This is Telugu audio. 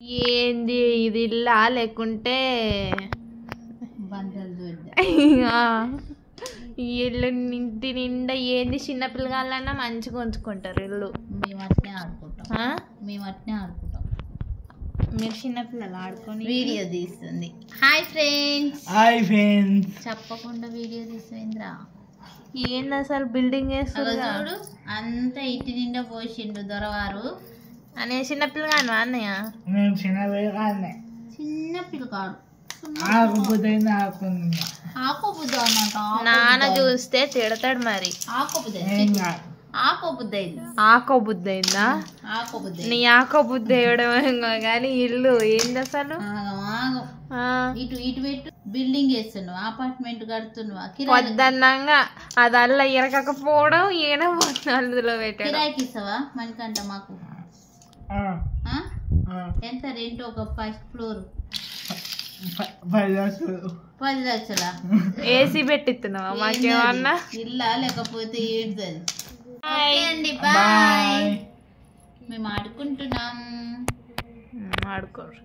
ఏంది ఇది ఇల్లా లేకుంటే ఈ ఇల్లు ఇంటి నిండా ఏంది చిన్న పిల్లగాళ్ళన్నా మంచిగా ఉంచుకుంటారు ఇల్లు. మేము అట్నే ఆడుకుంటాం. మీరు చిన్నపిల్లలు ఆడుకొని వీడియో తీస్తుంది. హాయ్ ఫ్రెండ్స్ చెప్పకుండా వీడియో తీస్తుందిరా. ఏంది అసలు బిల్డింగ్ వేస్తారు చూడు అంతా ఇంటి నిండా పోసిండు దొరవారు అనే చిన్నపిల్లగాను అన్నయ్య. చిన్న పిల్లకాడు ఆకోబుద్ద అన్నమాట. నాన్న చూస్తే తిడతాడు మరి. ఆకోబుద్ద ఆకోబుద్ధి అయిందా? నీ ఆకోబుద్ధి వేయడం కానీ ఇల్లు ఏంది అసలు? ఇటు పెట్టు. బిల్డింగ్ వేస్తున్నావు, అపార్ట్మెంట్ కడుతున్నావు. వద్దన్నంగా అది అల్ల ఇరకపోవడం ఈయన అందులో పెట్టాడు. కిరాయికి ఇస్తావా మనకంట? మాకు ఎంత రెంట్? ఒక ఫస్ట్ ఫ్లోర్ 10 లక్షలా? ఏసీ పెట్టిస్తున్నావా మాకేమన్నా? ఇల్లా లేకపోతే ఏంటిది? అండి బాయ్. మేము ఆడుకుంటున్నాం. ఆడుకోరు.